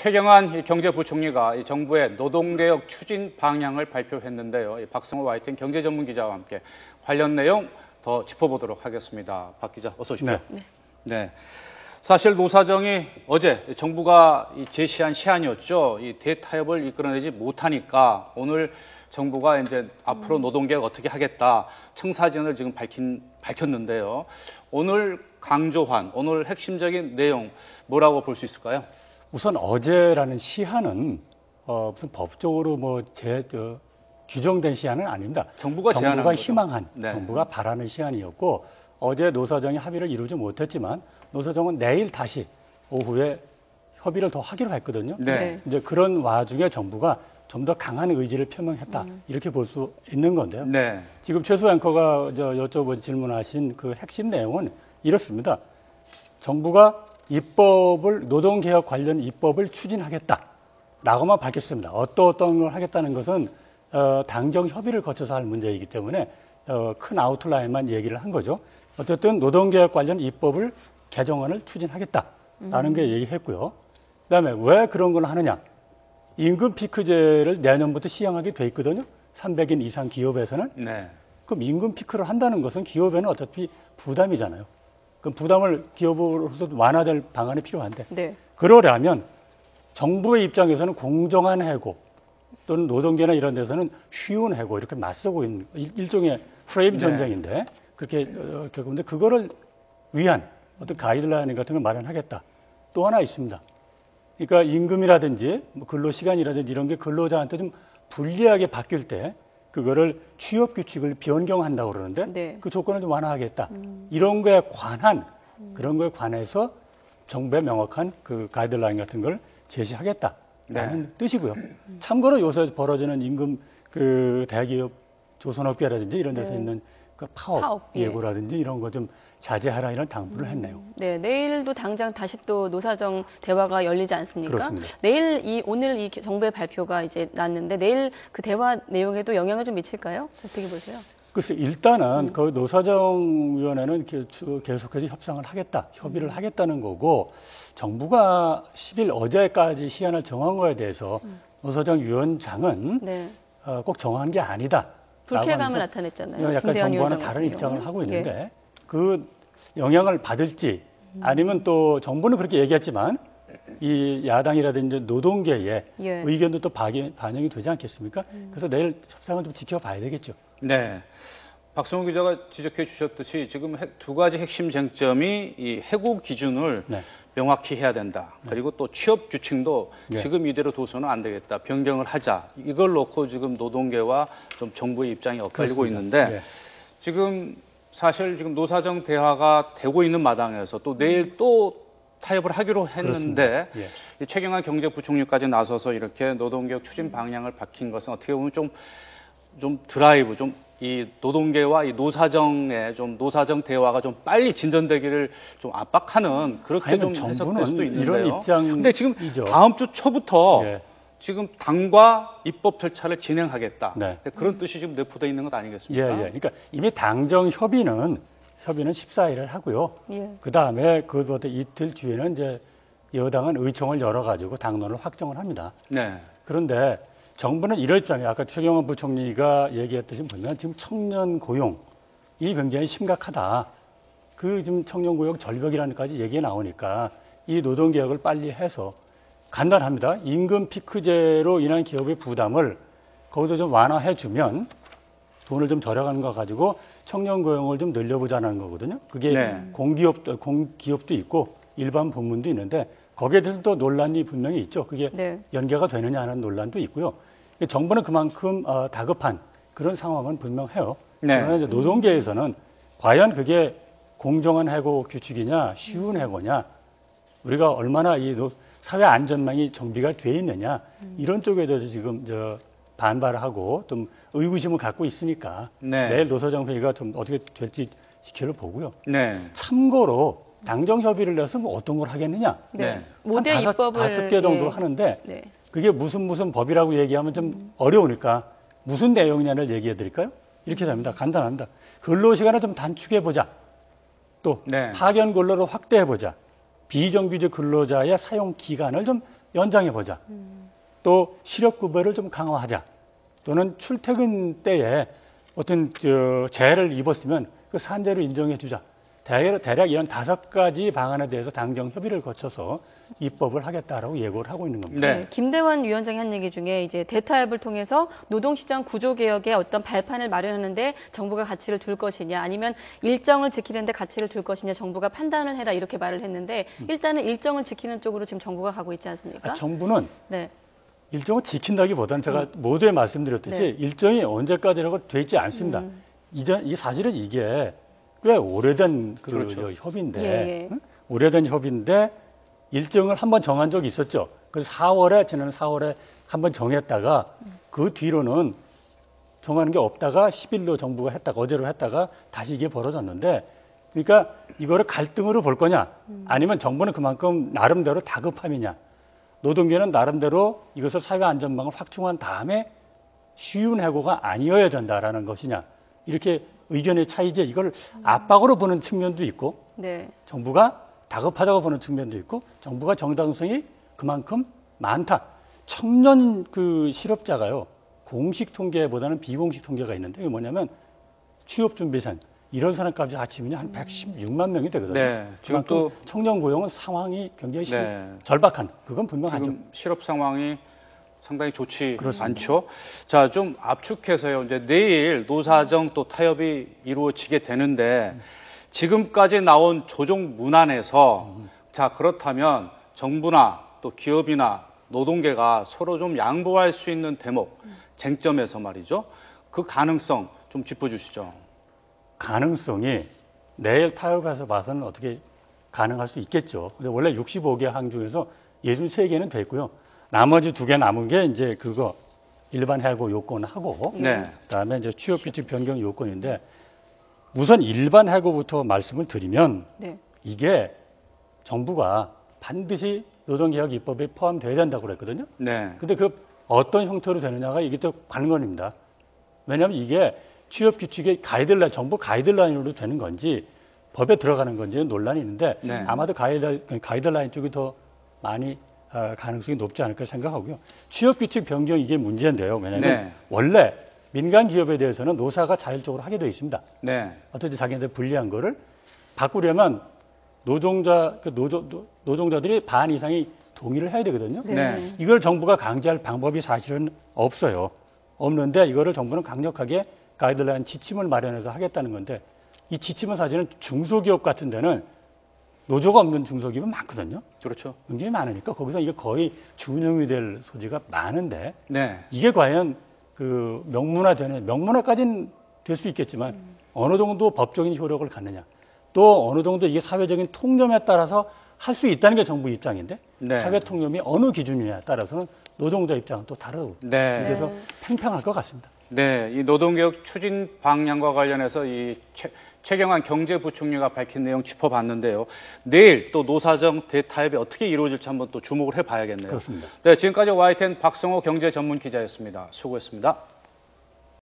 최경환 경제부총리가 이 정부의 노동개혁 추진 방향을 발표했는데요. 박성호 YTN 경제전문기자와 함께 관련 내용 더 짚어보도록 하겠습니다. 박 기자, 어서 오십시오. 네. 사실 노사정이 어제 정부가 제시한 시한이었죠. 이 대타협을 이끌어내지 못하니까 오늘 정부가 이제 앞으로 노동개혁 어떻게 하겠다 청사진을 지금 밝혔는데요. 오늘 강조한 오늘 핵심적인 내용 뭐라고 볼 수 있을까요? 우선 어제라는 시한은 무슨 법적으로 규정된 시한은 아닙니다. 정부가 희망한, 정부가 바라는 시한이었고 어제 노사정이 합의를 이루지 못했지만 노사정은 내일 다시 오후에 협의를 더 하기로 했거든요. 이제 그런 와중에 정부가 좀 더 강한 의지를 표명했다 이렇게 볼 수 있는 건데요. 지금 최수 앵커가 질문하신 그 핵심 내용은 이렇습니다. 정부가 노동개혁 관련 입법을 추진하겠다라고만 밝혔습니다. 어떤 걸 하겠다는 것은 당정 협의를 거쳐서 할 문제이기 때문에 큰 아웃라인만 얘기를 한 거죠. 어쨌든 노동개혁 관련 입법을 개정안을 추진하겠다라는 게 얘기했고요. 그다음에 왜 그런 걸 하느냐? 임금 피크제를 내년부터 시행하게 돼 있거든요. 300인 이상 기업에서는. 그럼 임금 피크를 한다는 것은 기업에는 어차피 부담이잖아요. 그럼 부담을 기업으로서 완화될 방안이 필요한데 그러려면 정부의 입장에서는 공정한 해고 또는 노동계나 이런 데서는 쉬운 해고 이렇게 맞서고 있는 일종의 프레임 전쟁인데 그렇게 근데 그거를 위한 어떤 가이드라인 같은 걸 마련하겠다. 또 하나 있습니다. 그러니까 임금이라든지 근로시간이라든지 이런 게 근로자한테 좀 불리하게 바뀔 때 그거를 취업 규칙을 변경한다고 그러는데 그 조건을 좀 완화하겠다. 이런 거에 관한 그런 거에 관해서 정부의 명확한 그 가이드라인 같은 걸 제시하겠다라는 뜻이고요. 참고로 요새 벌어지는 임금 그 대기업 조선업계라든지 이런 데서 있는 그 파업 예고라든지 이런 거 좀 자제하라 이런 당부를 했네요. 내일도 당장 다시 또 노사정 대화가 열리지 않습니까? 그렇습니다. 오늘 이 정부의 발표가 이제 났는데 내일 그 대화 내용에도 영향을 좀 미칠까요? 어떻게 보세요? 글쎄 일단은 그 노사정위원회는 계속해서 협상을 하겠다, 협의를 하겠다는 거고 정부가 10일 어제까지 시한을 정한 거에 대해서 노사정 위원장은 꼭 정한 게 아니다. 불쾌감을 나타냈잖아요. 약간 정부와는 다른 입장을 하고 있는데 그 영향을 받을지 아니면 또 정부는 그렇게 얘기했지만 이 야당이라든지 노동계의 의견도 또 반영이 되지 않겠습니까? 그래서 내일 협상을 좀 지켜봐야 되겠죠. 박성호 기자가 지적해 주셨듯이 지금 두 가지 핵심 쟁점이 이 해고 기준을 명확히 해야 된다. 그리고 또 취업 규칙도 지금 이대로 둬서는 안 되겠다. 변경을 하자. 이걸 놓고 지금 노동계와 좀 정부의 입장이 엇갈리고 있는데 사실 지금 노사정 대화가 되고 있는 마당에서 또 내일 또 타협을 하기로 했는데 최경환 경제부총리까지 나서서 이렇게 노동개혁 추진 방향을 밝힌 것은 어떻게 보면 좀 드라이브, 이 노동계와 이 노사정의 노사정 대화가 좀 빨리 진전되기를 좀 압박하는 그렇게 좀 해석될 수도 있는데요. 근데 지금 다음 주 초부터 지금 당과 입법 절차를 진행하겠다. 그런 뜻이 지금 내포되어 있는 것 아니겠습니까? 그러니까 이미 당정 협의는 14일을 하고요. 그 다음에 그보다 이틀 뒤에는 이제 여당은 의총을 열어가지고 당론을 확정을 합니다. 그런데 정부는 이럴 입장이에요. 아까 최경환 부총리가 얘기했듯이 보면 지금 청년 고용이 굉장히 심각하다. 지금 청년 고용 절벽이라는까지 얘기가 나오니까 이 노동개혁을 빨리 해서 간단합니다. 임금 피크제로 인한 기업의 부담을 거기서 좀 완화해주면 돈을 좀 절약하는 거 가지고 청년 고용을 좀 늘려보자는 거거든요. 그게 공기업도 있고 일반 부문도 있는데 거기에 대해서 또 논란이 분명히 있죠. 그게 연계가 되느냐 하는 논란도 있고요. 정부는 그만큼 다급한 그런 상황은 분명해요. 그러나 이제 노동계에서는 과연 그게 공정한 해고 규칙이냐, 쉬운 해고냐, 우리가 얼마나 이 사회 안전망이 정비가 돼 있느냐 이런 쪽에 대해서 지금 반발하고 좀 의구심을 갖고 있으니까 내일 노사정 회의가 좀 어떻게 될지 지켜보고요. 참고로 당정 협의를 내서 어떤 걸 하겠느냐? 모델 입법을 5개 정도 하는데 그게 무슨 법이라고 얘기하면 좀 어려우니까 무슨 내용이냐를 얘기해 드릴까요? 이렇게 됩니다. 간단합니다. 근로시간을 좀 단축해 보자. 또 파견 근로를 확대해 보자. 비정규직 근로자의 사용 기간을 좀 연장해보자. 또 실업급여를 좀 강화하자. 또는 출퇴근 때에 어떤 재해를 입었으면 그 산재로 인정해주자. 대략 이런 5가지 방안에 대해서 당정 협의를 거쳐서 입법을 하겠다라고 예고를 하고 있는 겁니다. 네. 김대환 위원장이 한 얘기 중에 이제 대타협을 통해서 노동시장 구조개혁의 어떤 발판을 마련하는데 정부가 가치를 둘 것이냐 아니면 일정을 지키는데 가치를 둘 것이냐 정부가 판단을 해라 이렇게 말을 했는데 일단은 일정을 지키는 쪽으로 지금 정부가 가고 있지 않습니까? 정부는 네. 일정을 지킨다기보다는 제가 모두에 말씀드렸듯이 네. 일정이 언제까지라고 돼 있지 않습니다. 사실은 이게 꽤 오래된 그렇죠. 협의인데 예. 응? 오래된 협의인데 일정을 한번 정한 적이 있었죠. 그래서 지난 4월에 한번 정했다가 그 뒤로는 정하는 게 없다가 10일로 정부가 했다가 어제로 했다가 다시 이게 벌어졌는데 그러니까 이거를 갈등으로 볼 거냐 아니면 정부는 그만큼 나름대로 다급함이냐 노동계는 나름대로 이것을 사회안전망을 확충한 다음에 쉬운 해고가 아니어야 된다라는 것이냐 이렇게 의견의 차이제 이걸 압박으로 보는 측면도 있고 네. 정부가 다급하다고 보는 측면도 있고 정부가 정당성이 그만큼 많다. 청년 실업자가요. 공식 통계보다는 비공식 통계가 있는데 이게 뭐냐면 취업준비생 이런 사람까지 합치면 한 116만 명이 되거든요. 네. 지금 또 청년 고용은 상황이 굉장히 네. 절박한 그건 분명하죠. 지금 실업 상황이 상당히 좋지 그렇습니다. 않죠. 자, 좀 압축해서요. 이제 내일 노사정 또 타협이 이루어지게 되는데 지금까지 나온 조정 문안에서 자, 그렇다면 정부나 또 기업이나 노동계가 서로 좀 양보할 수 있는 대목, 쟁점에서 말이죠. 그 가능성 좀 짚어주시죠. 가능성이 내일 타협해서 봐서는 어떻게 가능할 수 있겠죠. 근데 원래 65개 항 중에서 63개는 됐고요. 나머지 2개 남은 게 이제 그거 일반 해고 요건하고 네. 그다음에 이제 취업 규칙 변경 요건인데 우선 일반 해고부터 말씀을 드리면 네. 이게 정부가 반드시 노동개혁 입법에 포함돼야 된다고 그랬거든요. 네. 근데 그 어떤 형태로 되느냐가 이게 또 관건입니다. 왜냐하면 이게 취업 규칙의 정부 가이드라인으로 되는 건지 법에 들어가는 건지 논란이 있는데 네. 아마도 가이드라인 쪽이 더 많이 가능성이 높지 않을까 생각하고요. 취업 규칙 변경 이게 문제인데요. 왜냐하면 네. 원래 민간 기업에 대해서는 노사가 자율적으로 하게 되어 있습니다. 네. 어떻게 자기한테 불리한 거를 바꾸려면 노동자들이 반 이상이 동의를 해야 되거든요. 네. 이걸 정부가 강제할 방법이 사실은 없어요. 없는데 이거를 정부는 강력하게 가이드라인 지침을 마련해서 하겠다는 건데 이 지침은 사실은 중소기업 같은 데는 노조가 없는 중소기업은 많거든요. 그렇죠. 굉장히 많으니까 거기서 이게 거의 준용이 될 소지가 많은데 네. 이게 과연 명문화까지는 될 수 있겠지만 어느 정도 법적인 효력을 갖느냐 또 어느 정도 이게 사회적인 통념에 따라서 할 수 있다는 게 정부 입장인데 네. 사회 통념이 어느 기준이냐에 따라서는 노동자 입장은 또 다르고 네. 그래서 팽팽할 것 같습니다. 네, 이 노동개혁 추진 방향과 관련해서 이 최경환 경제부총리가 밝힌 내용 짚어봤는데요. 내일 또 노사정 대타협이 어떻게 이루어질지 한번 또 주목을 해봐야겠네요. 그렇습니다. 네, 지금까지 YTN 박성호 경제전문기자였습니다. 수고했습니다.